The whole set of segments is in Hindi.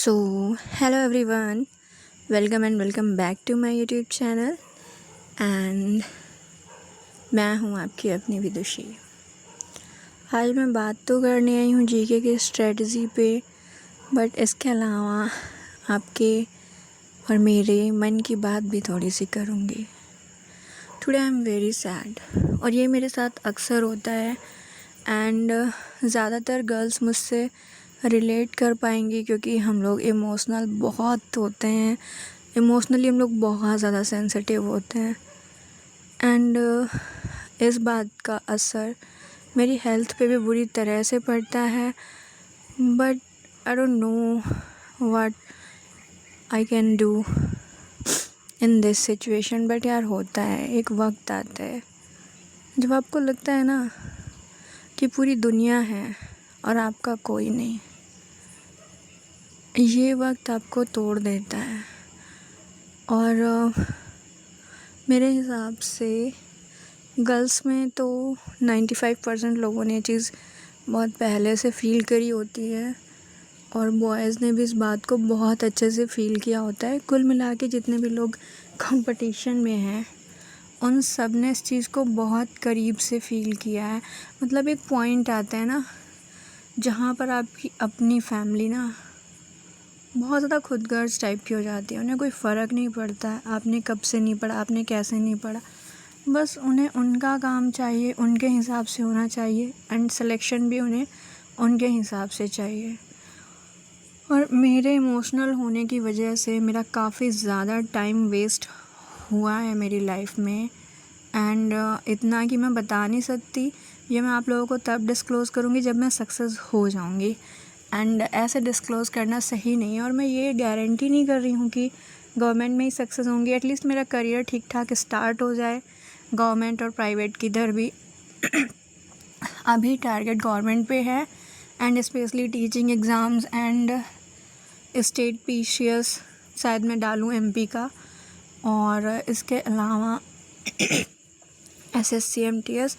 So hello everyone, welcome and welcome back to my YouTube channel. And मैं हूँ आपकी अपनी विदुषी। आज मैं बात तो करने आई हूँ जीके की स्ट्रेटजी पे, बट इसके अलावा आपके और मेरे मन की बात भी थोड़ी सी करूँगी। Today I am very sad, और ये मेरे साथ अक्सर होता है। एंड ज़्यादातर गर्ल्स मुझसे रिलेट कर पाएंगी, क्योंकि हम लोग इमोशनल बहुत होते हैं। इमोशनली हम लोग बहुत ज़्यादा सेंसिटिव होते हैं। एंड इस बात का असर मेरी हेल्थ पे भी बुरी तरह से पड़ता है। But I don't know what I can do in this situation. But यार, होता है, एक वक्त आता है जब आपको लगता है ना कि पूरी दुनिया है और आपका कोई नहीं। ये वक्त आपको तोड़ देता है। और मेरे हिसाब से गर्ल्स में तो 95% लोगों ने ये चीज़ बहुत पहले से फ़ील करी होती है, और बॉयज़ ने भी इस बात को बहुत अच्छे से फ़ील किया होता है। कुल मिला के जितने भी लोग कंपटीशन में हैं, उन सब ने इस चीज़ को बहुत करीब से फ़ील किया है। मतलब एक पॉइंट आता है ना, जहाँ पर आपकी अपनी फैमिली ना बहुत ज़्यादा खुदगर्ज टाइप की हो जाती है। उन्हें कोई फ़र्क नहीं पड़ता है आपने कब से नहीं पढ़ा, आपने कैसे नहीं पढ़ा। बस उन्हें उनका काम चाहिए, उनके हिसाब से होना चाहिए, एंड सिलेक्शन भी उन्हें उनके हिसाब से चाहिए। और मेरे इमोशनल होने की वजह से मेरा काफ़ी ज़्यादा टाइम वेस्ट हुआ है मेरी लाइफ में। एंड इतना कि मैं बता नहीं सकती। ये मैं आप लोगों को तब डिस्क्लोज़ करूँगी जब मैं सक्सेस हो जाऊँगी। एंड ऐसे डिस्क्लोज़ करना सही नहीं है, और मैं ये गारंटी नहीं कर रही हूँ कि गवर्नमेंट में ही सक्सेस होंगी। एटलीस्ट मेरा करियर ठीक ठाक स्टार्ट हो जाए, गवर्नमेंट और प्राइवेट किधर भी। अभी टारगेट गवर्नमेंट पे है, and specially teaching exams and state PCS शायद मैं डालूँ एमपी का। और इसके अलावा एसएससी एमटीएस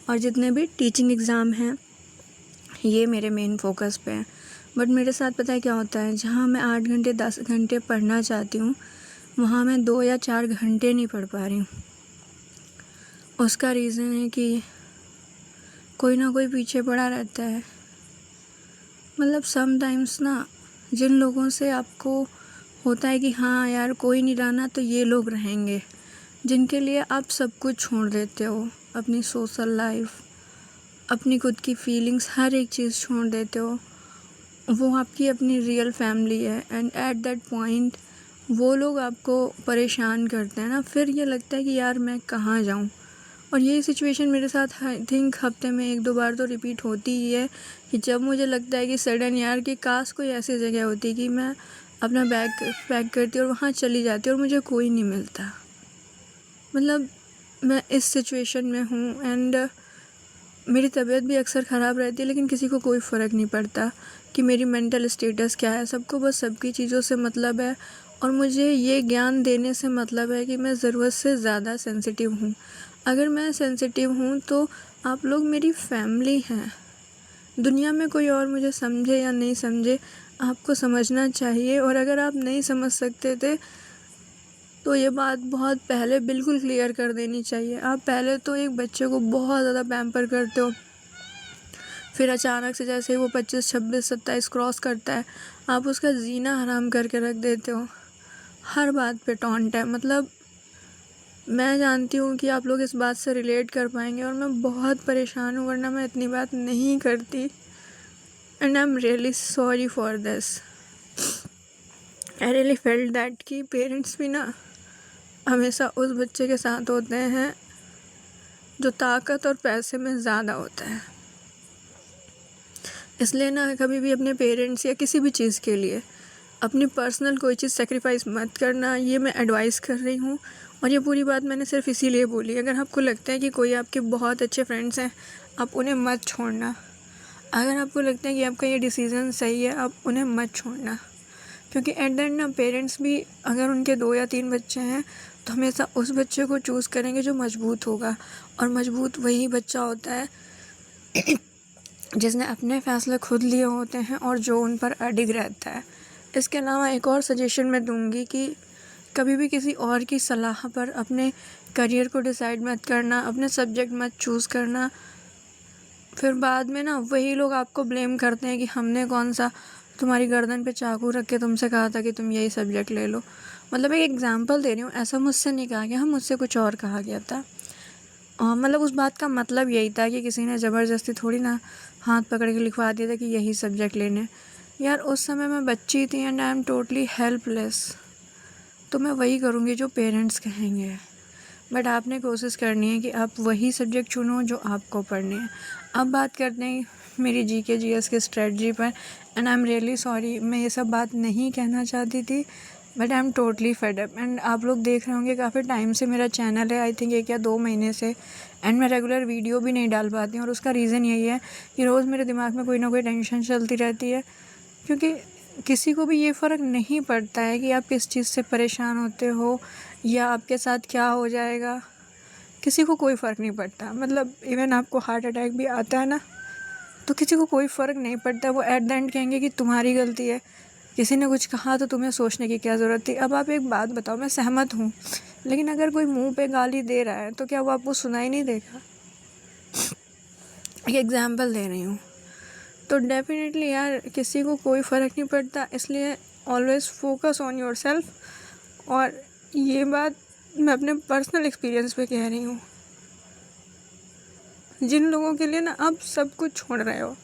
और जितने भी टीचिंग एग्ज़ाम हैं, ये मेरे मेन फोकस पे हैं। बट मेरे साथ पता है क्या होता है, जहाँ मैं 8 घंटे 10 घंटे पढ़ना चाहती हूँ, वहाँ मैं 2 या 4 घंटे नहीं पढ़ पा रही हूँ। उसका रीज़न है कि कोई ना कोई पीछे पड़ा रहता है। मतलब समटाइम्स ना, जिन लोगों से आपको होता है कि हाँ यार कोई नहीं रहना तो ये लोग रहेंगे, जिनके लिए आप सब कुछ छोड़ देते हो, अपनी सोशल लाइफ, अपनी खुद की फीलिंग्स, हर एक चीज़ छोड़ देते हो, वो आपकी अपनी रियल फैमिली है। एंड एट दैट पॉइंट वो लोग आपको परेशान करते हैं ना, फिर ये लगता है कि यार मैं कहाँ जाऊँ। और ये सिचुएशन मेरे साथ आई थिंक हफ्ते में 1-2 बार तो रिपीट होती ही है, कि जब मुझे लगता है कि सडन यार कि काश कोई ऐसी जगह होती कि मैं अपना बैग पैक करती और वहाँ चली जाती और मुझे कोई नहीं मिलता। मतलब मैं इस सिचुएशन में हूँ। एंड मेरी तबीयत भी अक्सर ख़राब रहती है, लेकिन किसी को कोई फ़र्क नहीं पड़ता कि मेरी मेंटल स्टेटस क्या है। सबको बस सबकी चीज़ों से मतलब है, और मुझे ये ज्ञान देने से मतलब है कि मैं ज़रूरत से ज़्यादा सेंसिटिव हूँ। अगर मैं सेंसिटिव हूँ तो आप लोग मेरी फैमिली हैं। दुनिया में कोई और मुझे समझे या नहीं समझे, आपको समझना चाहिए। और अगर आप नहीं समझ सकते थे तो ये बात बहुत पहले बिल्कुल क्लियर कर देनी चाहिए। आप पहले तो एक बच्चे को बहुत ज़्यादा पैम्पर करते हो, फिर अचानक से जैसे ही वो 25, 26, 27 क्रॉस करता है, आप उसका जीना हराम करके रख देते हो। हर बात पे टॉन्ट है। मतलब मैं जानती हूँ कि आप लोग इस बात से रिलेट कर पाएंगे, और मैं बहुत परेशान हूँ, वरना मैं इतनी बात नहीं करती। And I am really sorry for this. I really felt that कि पेरेंट्स भी ना हमेशा उस बच्चे के साथ होते हैं जो ताकत और पैसे में ज़्यादा होता है। इसलिए ना कभी भी अपने पेरेंट्स या किसी भी चीज़ के लिए अपनी पर्सनल कोई चीज़ सेक्रीफाइस मत करना, ये मैं एडवाइस कर रही हूँ। और ये पूरी बात मैंने सिर्फ इसीलिए बोली। अगर आपको लगता है कि कोई आपके बहुत अच्छे फ्रेंड्स हैं, आप उन्हें मत छोड़ना। अगर आपको लगता है कि आपका ये डिसीज़न सही है, आप उन्हें मत छोड़ना। क्योंकि एट द एंड ना पेरेंट्स भी अगर उनके 2 या 3 बच्चे हैं तो हमेशा उस बच्चे को चूज़ करेंगे जो मजबूत होगा। और मजबूत वही बच्चा होता है जिसने अपने फ़ैसले खुद लिए होते हैं और जो उन पर अडिग रहता है। इसके अलावा एक और सजेशन मैं दूंगी कि कभी भी किसी और की सलाह पर अपने करियर को डिसाइड मत करना, अपने सब्जेक्ट मत चूज़ करना। फिर बाद में ना वही लोग आपको ब्लेम करते हैं कि हमने कौन सा तुम्हारी गर्दन पे चाकू रख के तुमसे कहा था कि तुम यही सब्जेक्ट ले लो। मतलब एक एग्ज़ाम्पल दे रही हूँ, ऐसा मुझसे नहीं कहा गया, मुझसे कुछ और कहा गया था। मतलब उस बात का मतलब यही था कि किसी ने ज़बरदस्ती थोड़ी ना हाथ पकड़ के लिखवा दिया था कि यही सब्जेक्ट लेने। यार उस समय मैं बच्ची थी and I am totally helpless. तो मैं वही करूँगी जो पेरेंट्स कहेंगे, बट आपने कोशिश करनी है कि आप वही सब्जेक्ट चुनो जो आपको पढ़ने हैं। अब बात करते हैं मेरी जीके जीएस की स्ट्रेटजी पर, and I am really sorry, मैं ये सब बात नहीं कहना चाहती थी, but I am totally fed up. And आप लोग देख रहे होंगे काफ़ी टाइम से मेरा चैनल है, आई थिंक 1 या 2 महीने से, एंड मैं रेगुलर वीडियो भी नहीं डाल पाती हूँ। और उसका रीज़न यही है कि रोज़ मेरे दिमाग में कोई ना कोई टेंशन चलती रहती है, क्योंकि किसी को भी ये फ़र्क नहीं पड़ता है कि आप किस चीज़ से परेशान होते हो या आपके साथ क्या हो जाएगा। किसी को कोई फ़र्क नहीं पड़ता। मतलब इवन आपको हार्ट अटैक भी आता है ना, तो किसी को कोई फ़र्क नहीं पड़ता। वो एट द एंड कहेंगे कि तुम्हारी गलती है, किसी ने कुछ कहा तो तुम्हें सोचने की क्या ज़रूरत थी। अब आप एक बात बताओ, मैं सहमत हूँ, लेकिन अगर कोई मुंह पे गाली दे रहा है तो क्या वो आपको सुनाई नहीं देगा? एक एग्जाम्पल दे रही हूँ। तो डेफिनेटली यार किसी को कोई फ़र्क नहीं पड़ता, इसलिए always focus on your self. और ये बात मैं अपने पर्सनल एक्सपीरियंस पे कह रही हूँ। जिन लोगों के लिए ना आप सब कुछ छोड़ रहे हो,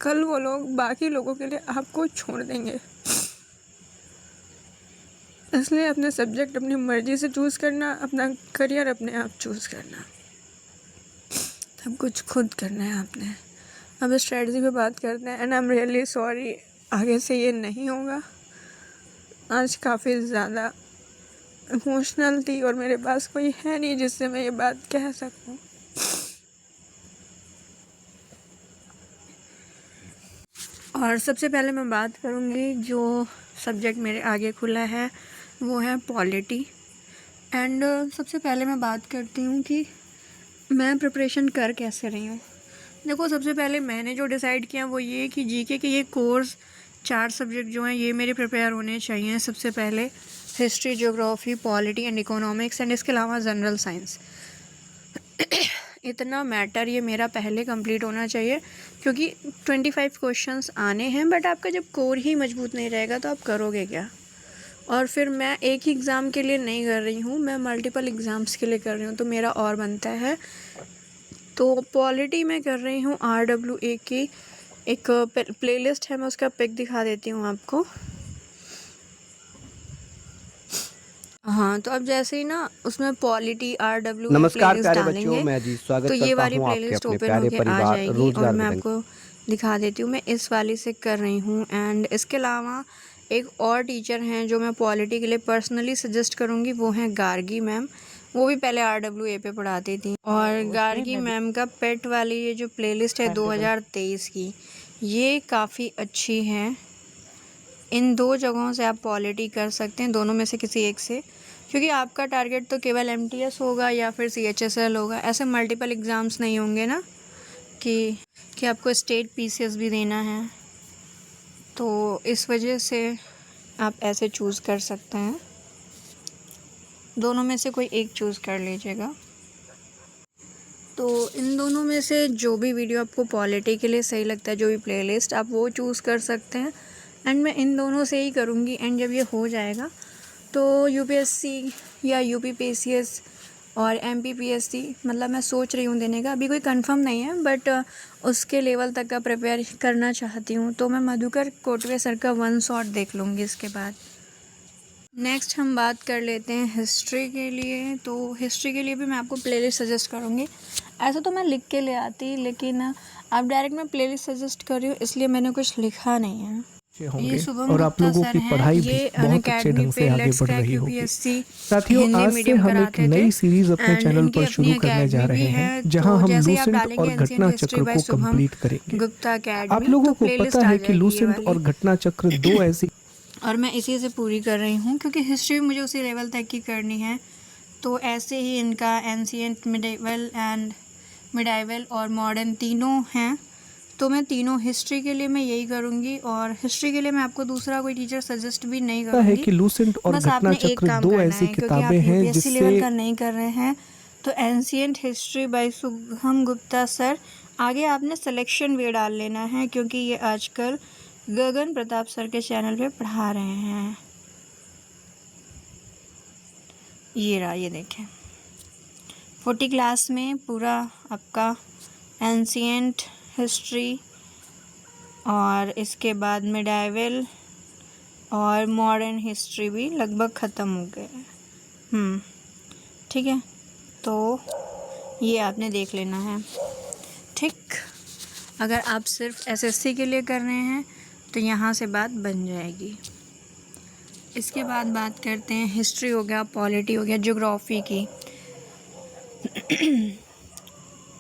कल वो लोग बाकी लोगों के लिए आपको छोड़ देंगे। इसलिए अपने सब्जेक्ट अपनी मर्ज़ी से चूज़ करना, अपना करियर अपने आप चूज़ करना, सब कुछ खुद करना है आपने। अब स्ट्रेटजी पे बात करते हैं, and I am really sorry, आगे से ये नहीं होगा। आज काफ़ी ज़्यादा इमोशनल थी और मेरे पास कोई है नहीं जिससे मैं ये बात कह सकूं। और सबसे पहले मैं बात करूंगी जो सब्जेक्ट मेरे आगे खुला है वो है पॉलिटी। एंड सबसे पहले मैं बात करती हूँ कि मैं प्रिपरेशन कर कैसे रही हूँ। देखो, सबसे पहले मैंने जो डिसाइड किया वो ये कि जीके के ये कोर्स 4 सब्जेक्ट जो हैं ये मेरे प्रिपेयर होने चाहिए। सबसे पहले history, geography, polity and economics, and इसके अलावा जनरल साइंस। इतना मैटर ये मेरा पहले कंप्लीट होना चाहिए, क्योंकि 25 क्वेश्चंस आने हैं, बट आपका जब कोर ही मजबूत नहीं रहेगा तो आप करोगे क्या। और फिर मैं एक ही एग्ज़ाम के लिए नहीं कर रही हूँ, मैं मल्टीपल एग्ज़ाम्स के लिए कर रही हूँ, तो मेरा और बनता है। तो पॉलिटी में कर रही हूँ RWA की एक प्लेलिस्ट है, मैं उसका पिक दिखा देती हूँ आपको। हाँ, तो अब जैसे ही ना उसमें पॉलिटी RWA नमस्कार प्लेलिस्ट प्यारे बच्चों, डालेंगे मैं अजीज तो स्वागत ये करता वाली हूं आपके प्लेलिस्ट अपने ओपन प्यारे होके आ परिवार जाएगी और रोजगार मैं विद आपको दिखा देती हूँ। मैं इस वाली से कर रही हूँ। एंड इसके अलावा एक और टीचर हैं जो मैं पॉलिटी के लिए पर्सनली सजेस्ट करूँगी, वो हैं गार्गी मैम। वो भी पहले RWA पे पढ़ाती थी। और गार्गी मैम का पेट वाली ये जो प्लेलिस्ट है 2023 की, ये काफ़ी अच्छी है। इन 2 जगहों से आप पॉलिटी कर सकते हैं, दोनों में से किसी एक से, क्योंकि आपका टारगेट तो केवल MTS होगा या फिर CHSL होगा। ऐसे मल्टीपल एग्ज़ाम्स नहीं होंगे ना कि आपको स्टेट PCS भी देना है। तो इस वजह से आप ऐसे चूज़ कर सकते हैं, दोनों में से कोई एक चूज़ कर लीजिएगा। तो इन दोनों में से जो भी वीडियो आपको पॉलिटी के लिए सही लगता है, जो भी प्लेलिस्ट, आप वो चूज़ कर सकते हैं। एंड मैं इन दोनों से ही करूँगी। एंड जब ये हो जाएगा तो UPSC या UPPCS और MPPSC, मतलब मैं सोच रही हूँ देने का, अभी कोई कंफर्म नहीं है, बट उसके लेवल तक का प्रिपेयर करना चाहती हूँ। तो मैं मधुकर कोटवे सर का 1 शॉट देख लूँगी इसके बाद। नेक्स्ट हम बात कर लेते हैं हिस्ट्री के लिए। तो हिस्ट्री के लिए भी मैं आपको प्लेलिस्ट सजेस्ट करूँगी। ऐसा तो मैं लिख के ले आती, लेकिन अब डायरेक्ट मैं प्लेलिस्ट सजेस्ट कर रही हूँ, इसलिए मैंने कुछ लिखा नहीं है। ये शुभम और आप गुप्ता लोगों सर की हैं, पढ़ाई भी ये बहुत अच्छे अनअकैडमी ढंग पे से आगे लेट्स बढ़ क्रैक रही होगी। UPSC साथियों, हिंदी आज से मीडियम हम एक कराते थे। नई सीरीज अपने एंड चैनल इनकी पर अपनी शुरू करने जा अकेडमी भी रहे है। हैं, तो जहां हम जैसे ही आप लूसेंट डालेंगे और घटना एंशिएंट हिस्ट्री चक्र बाय को शुभम कंप्लीट करेंगे। गुप्ता आप अकेडमी, लोगों तो को प्लेलिस्ट पता आ है कि जाएगी ये लूसेंट वाली। और घटना चक्र 2 ऐसी और मैं इसी से पूरी कर रही हूँ, क्योंकि हिस्ट्री भी मुझे उसी लेवल तक की करनी है। तो ऐसे ही इनका एंशिएंट, मिडिवल और मॉडर्न तीनों हैं। तो मैं तीनों हिस्ट्री के लिए मैं यही करूँगी, और हिस्ट्री के लिए मैं आपको दूसरा कोई टीचर सजेस्ट भी नहीं है करूँगी। कि लूसेंट और बस घटना आपने एक चक्र काम दो करना ऐसी है, क्योंकि आप किताबें हैं यूपीएससी लेवल जिससे का नहीं कर रहे हैं, तो ancient history by Shubham Gupta sir. आगे आपने सिलेक्शन वे डाल लेना है, क्योंकि ये आजकल गगन प्रताप सर के चैनल पे पढ़ा रहे हैं। ये रहा, ये देखें 40 क्लास में पूरा आपका एंशिएंट हिस्ट्री और इसके बाद मिडाइवल और मॉडर्न हिस्ट्री भी लगभग ख़त्म हो गए। ठीक है, तो ये आपने देख लेना है। ठीक, अगर आप सिर्फ एसएससी के लिए कर रहे हैं तो यहाँ से बात बन जाएगी। इसके बाद बात करते हैं, हिस्ट्री हो गया, पॉलिटी हो गया, ज्योग्राफी की।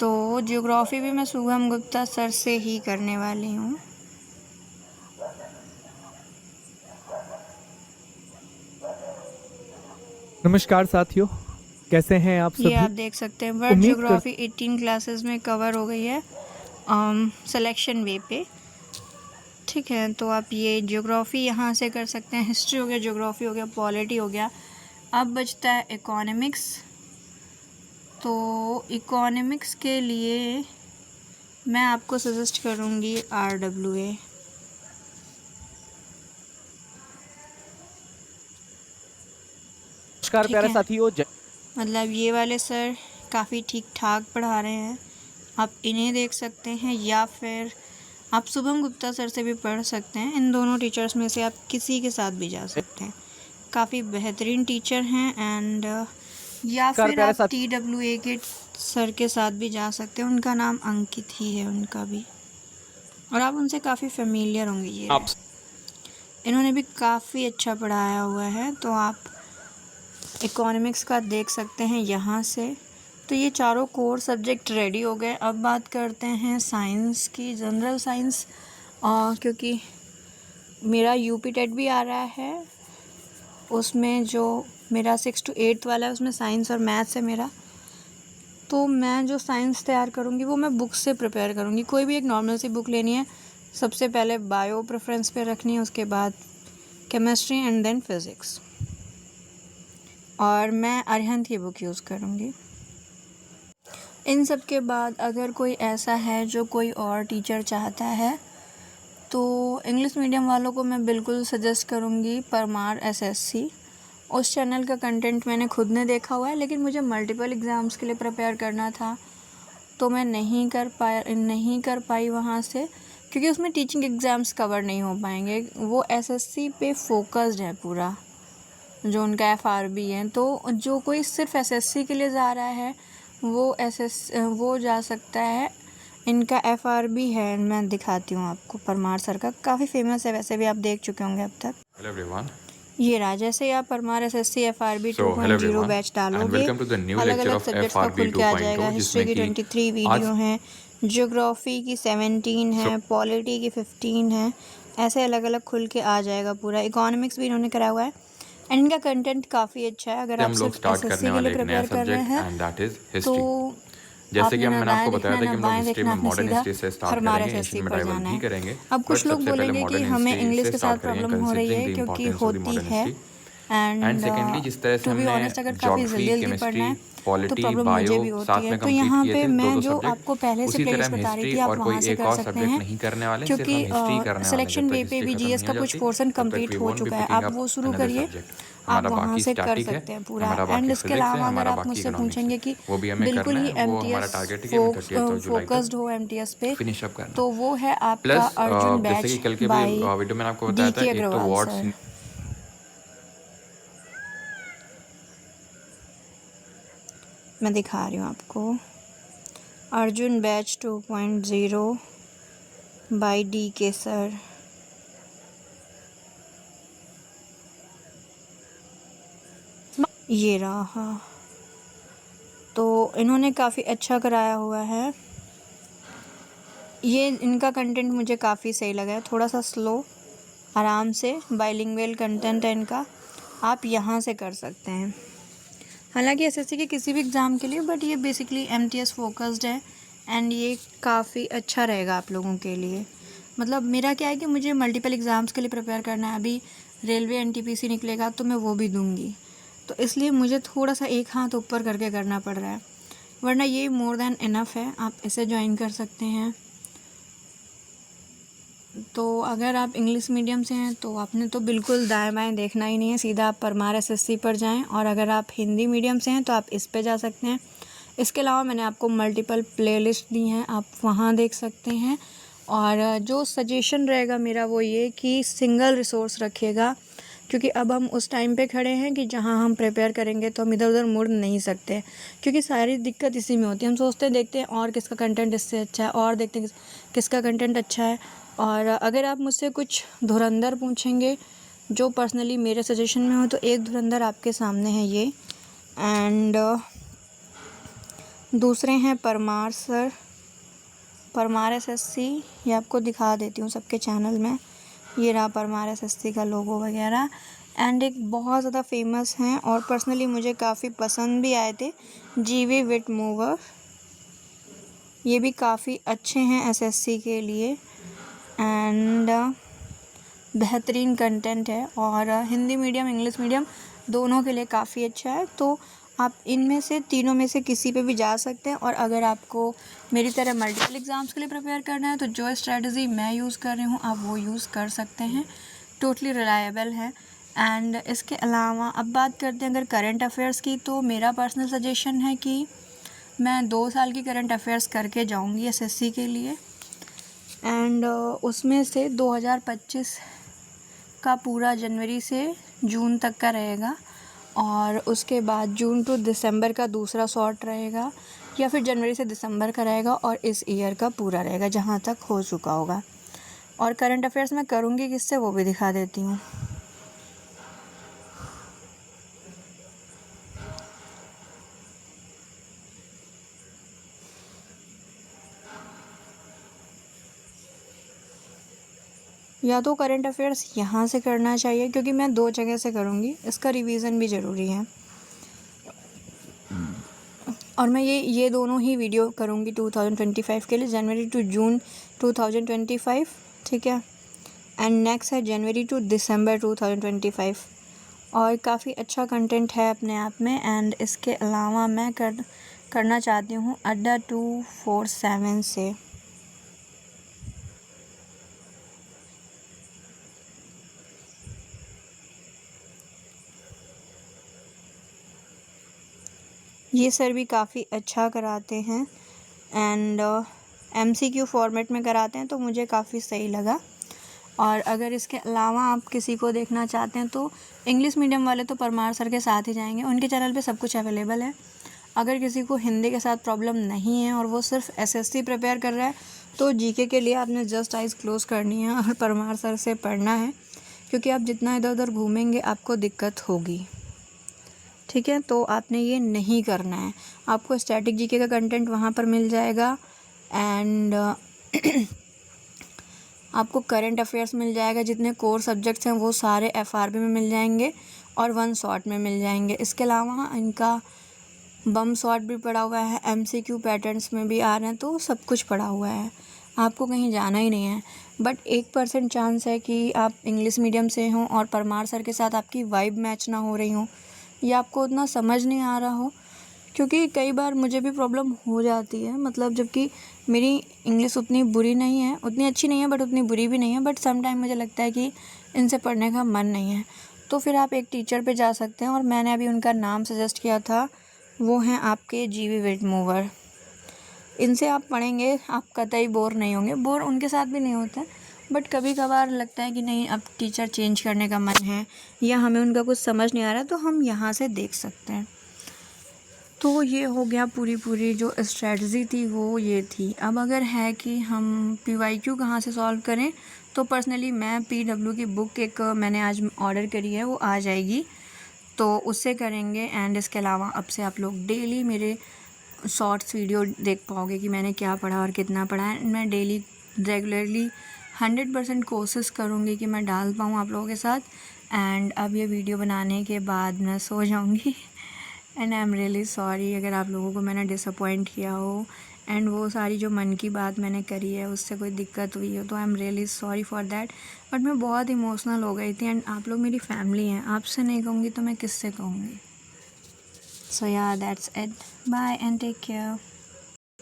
तो ज्योग्राफी भी मैं शुभम गुप्ता सर से ही करने वाली हूँ। नमस्कार साथियों, कैसे हैं आप सभी? ये आप देख सकते हैं, वर्ल्ड ज्योग्राफी 18 क्लासेस में कवर हो गई है सिलेक्शन वे पे। ठीक है, तो आप ये ज्योग्राफी यहाँ से कर सकते हैं। हिस्ट्री हो गया, ज्योग्राफी हो गया, पॉलिटी हो गया। अब बचता है इकोनॉमिक्स। तो इकोनॉमिक्स के लिए मैं आपको सजेस्ट करूँगी RWA। नमस्कार प्यारे साथियों, मतलब ये वाले सर काफ़ी ठीक ठाक पढ़ा रहे हैं, आप इन्हें देख सकते हैं, या फिर आप शुभम गुप्ता सर से भी पढ़ सकते हैं। इन दोनों टीचर्स में से आप किसी के साथ भी जा सकते हैं, काफ़ी बेहतरीन टीचर हैं। एंड या फिर आप TWA के सर के साथ भी जा सकते हैं, उनका नाम अंकित ही है उनका भी, और आप उनसे काफ़ी फेमिलियर होंगे। ये इन्होंने भी काफ़ी अच्छा पढ़ाया हुआ है, तो आप इकोनॉमिक्स का देख सकते हैं यहाँ से। तो ये चारों कोर सब्जेक्ट रेडी हो गए। अब बात करते हैं साइंस की, जनरल साइंस, क्योंकि मेरा यूपी टेट भी आ रहा है, उसमें जो मेरा 6 to 8 वाला है उसमें साइंस और मैथ्स है मेरा। तो मैं जो साइंस तैयार करूँगी वो मैं बुक से प्रिपेयर करूँगी। कोई भी एक नॉर्मल सी बुक लेनी है, सबसे पहले बायो प्रेफरेंस पे रखनी है, उसके बाद केमिस्ट्री एंड देन फिज़िक्स, और मैं अरिहंत की बुक यूज़ करूँगी। इन सब के बाद अगर कोई ऐसा है जो कोई और टीचर चाहता है, तो इंग्लिश मीडियम वालों को मैं बिल्कुल सजेस्ट करूँगी परमार SSC। उस चैनल का कंटेंट मैंने खुद ने देखा हुआ है, लेकिन मुझे मल्टीपल एग्ज़ाम्स के लिए प्रिपेयर करना था, तो मैं नहीं कर पाई वहाँ से, क्योंकि उसमें टीचिंग एग्ज़ाम्स कवर नहीं हो पाएंगे। वो SSC पे फोकस्ड है पूरा, जो उनका FRB है। तो जो कोई सिर्फ SSC के लिए जा रहा है वो जा सकता है। इनका FRB है, मैं दिखाती हूँ आपको, परमार सर का काफ़ी फेमस है, वैसे भी आप देख चुके होंगे अब तक। हेलो एवरीवन, ये रहा, जैसे ही आप परमार SSC FRB 2.0 बैच डालोगे, अलग अलग सब्जेक्ट्स का खुल के आ जाएगा। हिस्ट्री की 23 वीडियो हैं, ज्योग्राफी की 17 है, पॉलिटी की 15 है, ऐसे अलग अलग खुल के आ जाएगा पूरा। इकोनॉमिक्स भी इन्होंने करा हुआ है, एंड इनका कंटेंट काफ़ी अच्छा है। अगर आप सिर्फ SSC के लिए प्रिपेयर कर रहे हैं तो जैसे कि आपने मैंने आपको बताया था कि हम लोग हिस्ट्री में मॉडर्न सीधा हिस्ट्री से स्टार्ट परमार करेंगे, SSC एंशिएंट पर मिडाइवल जाना भी है। करेंगे। अब कुछ लोग बोलेंगे कि हमें इंग्लिश के साथ प्रॉब्लम हो रही है, क्योंकि होती है, एंड सेकेंडली जिस तरह से टू बी हमने ऑनेस्ट अगर काफ़ी ज्योग्राफी, जल्दी पढ़ना केमिस्ट्री, है तो पॉलिटी, प्रॉब्लम मुझे बायो भी होती साथ है। में तो कंप्लीट यहाँ किए पे थे मैं दो जो सब्जेक्ट। आपको पहले से उसी तरह प्लेलिस्ट हम बता रही हिस्ट्री थी, आप और कोई वहाँ से एक कर और सकते सब्जेक्ट हैं, नहीं करने वाले, सिर्फ क्योंकि हम हिस्ट्री करने वाले हैं। सिलेक्शन जब तक वे पे हिस्ट्री भी खत्म GS नहीं का हो कुछ जाती पोर्शन तब तक कंप्लीट वी हो वोंट बी चुका है, पिकिंग आप अप वो शुरू अनदर करिए, सब्जेक्ट। आप हमारा वहाँ बाकी से कर स्टैटिक है, सकते हैं पूरा। हमारा एंड बाकी इसके फिजिक्स है, अलावा अगर हमारा आप बाकी मुझसे इकोनॉमिक्स है, पूछेंगे कि वो भी हमें बिल्कुल करना ही है। वो हमारा MTS टारगेट है कि हमें 30 जुलाई फोकस्ड तक हो MTS पे, फिनिश अप करना। तो वो है आपका प्लस अर्जुन जैसे कि बैच कल के भी बाय वीडियो मैंने आपको बताया था, DK एक तो अग्रवाल वार्ड्स सर। मैं दिखा रही हूँ आपको, Arjun batch 2.0 by DK sir. ये रहा, तो इन्होंने काफ़ी अच्छा कराया हुआ है। ये इनका कंटेंट मुझे काफ़ी सही लगा है, थोड़ा सा स्लो, आराम से बाइलिंगुअल कंटेंट है इनका, आप यहाँ से कर सकते हैं। हालांकि SSC के किसी भी एग्ज़ाम के लिए, बट ये बेसिकली MTS फोकस्ड है, एंड ये काफ़ी अच्छा रहेगा आप लोगों के लिए। मतलब मेरा क्या है कि मुझे मल्टीपल एग्ज़ाम्स के लिए प्रिपेयर करना है। अभी रेलवे एनटीपीसी निकलेगा तो मैं वो भी दूंगी, तो इसलिए मुझे थोड़ा सा एक हाथ ऊपर करके करना पड़ रहा है, वरना ये मोर देन इनफ है। आप इसे ज्वाइन कर सकते हैं। तो अगर आप इंग्लिश मीडियम से हैं तो आपने तो बिल्कुल दाएं बाएं देखना ही नहीं है, सीधा आप परमार एसएससी पर जाएं। और अगर आप हिंदी मीडियम से हैं तो आप इस पे जा सकते हैं। इसके अलावा मैंने आपको मल्टीपल प्लेलिस्ट दी हैं, आप वहाँ देख सकते हैं। और जो सजेशन रहेगा मेरा वो ये कि सिंगल रिसोर्स रखिएगा, क्योंकि अब हम उस टाइम पे खड़े हैं कि जहाँ हम प्रिपेयर करेंगे तो हम इधर उधर मुड़ नहीं सकते, क्योंकि सारी दिक्कत इसी में होती है। हम सोचते हैं, देखते हैं और किसका कंटेंट इससे अच्छा है, और देखते हैं किसका कंटेंट अच्छा है। और अगर आप मुझसे कुछ धुरंधर पूछेंगे जो पर्सनली मेरे सजेशन में हो, तो एक धुरंधर आपके सामने है ये, एंड दूसरे हैं परमार सर, परमार एसएससी। ये आपको दिखा देती हूँ सबके चैनल में, ये रहा परमार एसएससी का लोगो वगैरह। एंड एक बहुत ज़्यादा फेमस हैं और पर्सनली मुझे काफ़ी पसंद भी आए थे, जीवी विट मूवर। ये भी काफ़ी अच्छे हैं एसएससी के लिए, एंड बेहतरीन कंटेंट है और हिंदी मीडियम इंग्लिश मीडियम दोनों के लिए काफ़ी अच्छा है। तो आप इनमें से तीनों में से किसी पे भी जा सकते हैं। और अगर आपको मेरी तरह मल्टीपल एग्ज़ाम्स के लिए प्रिपेयर करना है तो जो स्ट्रेटजी मैं यूज़ कर रही हूँ आप वो यूज़ कर सकते हैं, टोटली रिलायबल है। एंड इसके अलावा अब बात करते हैं अगर करंट अफेयर्स की, तो मेरा पर्सनल सजेशन है कि मैं 2 साल की करंट अफेयर्स करके जाऊँगी एसएससी के लिए। एंड उसमें से 2025 का पूरा जनवरी से जून तक का रहेगा, और उसके बाद जून टू दिसंबर का दूसरा शॉर्ट रहेगा, या फिर जनवरी से दिसंबर का रहेगा, और इस ईयर का पूरा रहेगा जहाँ तक हो चुका होगा। और करंट अफेयर्स मैं करूँगी किससे वो भी दिखा देती हूँ। या तो करंट अफेयर्स यहाँ से करना चाहिए, क्योंकि मैं 2 जगह से करूँगी, इसका रिवीजन भी ज़रूरी है। और मैं ये दोनों ही वीडियो करूँगी 2025 के लिए, जनवरी टू जून 2025, ठीक है। एंड नेक्स्ट है जनवरी टू दिसंबर 2025, और काफ़ी अच्छा कंटेंट है अपने आप में। एंड इसके अलावा मैं करना चाहती हूँ अड्डा 247 से। ये सर भी काफ़ी अच्छा कराते हैं, एंड MCQ फॉर्मेट में कराते हैं, तो मुझे काफ़ी सही लगा। और अगर इसके अलावा आप किसी को देखना चाहते हैं तो इंग्लिश मीडियम वाले तो परमार सर के साथ ही जाएंगे, उनके चैनल पे सब कुछ अवेलेबल है। अगर किसी को हिंदी के साथ प्रॉब्लम नहीं है और वो सिर्फ SSC प्रिपेयर कर रहा है, तो GK के लिए आपने जस्ट आइज़ क्लोज करनी है और परमार सर से पढ़ना है, क्योंकि आप जितना इधर उधर घूमेंगे आपको दिक्कत होगी, ठीक है। तो आपने ये नहीं करना है। आपको स्टैटिक GK का कंटेंट वहाँ पर मिल जाएगा, एंड आपको करंट अफेयर्स मिल जाएगा, जितने कोर सब्जेक्ट्स हैं वो सारे FRB में मिल जाएंगे और 1 शॉट में मिल जाएंगे। इसके अलावा इनका बम शॉट भी पड़ा हुआ है, MCQ पैटर्न्स में भी आ रहे हैं, तो सब कुछ पड़ा हुआ है, आपको कहीं जाना ही नहीं है। बट 1% चांस है कि आप इंग्लिश मीडियम से हों और परमार सर के साथ आपकी वाइब मैच ना हो रही हो, या आपको उतना समझ नहीं आ रहा हो, क्योंकि कई बार मुझे भी प्रॉब्लम हो जाती है। मतलब जबकि मेरी इंग्लिश उतनी बुरी नहीं है, उतनी अच्छी नहीं है बट उतनी बुरी भी नहीं है, बट सम टाइम मुझे लगता है कि इनसे पढ़ने का मन नहीं है, तो फिर आप एक टीचर पे जा सकते हैं। और मैंने अभी उनका नाम सजेस्ट किया था, वो हैं आपके जीवी विट मूवर। इनसे आप पढ़ेंगे, आप कतई बोर नहीं होंगे। बोर उनके साथ भी नहीं होता है, बट कभी कभार लगता है कि नहीं अब टीचर चेंज करने का मन है, या हमें उनका कुछ समझ नहीं आ रहा, तो हम यहाँ से देख सकते हैं। तो ये हो गया, पूरी जो स्ट्रेटजी थी वो ये थी। अब अगर है कि हम PYQ कहाँ से सॉल्व करें, तो पर्सनली मैं PW की बुक एक मैंने आज ऑर्डर करी है, वो आ जाएगी, तो उससे करेंगे। एंड इसके अलावा अब से आप लोग डेली मेरे शॉर्ट्स वीडियो देख पाओगे कि मैंने क्या पढ़ा और कितना पढ़ा है। मैं डेली रेगुलरली 100% कोशिश करूँगी कि मैं डाल पाऊँ आप लोगों के साथ। एंड अब ये वीडियो बनाने के बाद मैं सो जाऊँगी, and I am really sorry अगर आप लोगों को मैंने डिसअपॉइंट किया हो। एंड वो सारी जो मन की बात मैंने करी है उससे कोई दिक्कत हुई हो तो I am really sorry for that. But मैं बहुत इमोशनल हो गई थी एंड आप लोग मेरी फैमिली हैं, आपसे नहीं कहूँगी तो मैं किससे कहूँगी। So yeah that's it, bye and take care.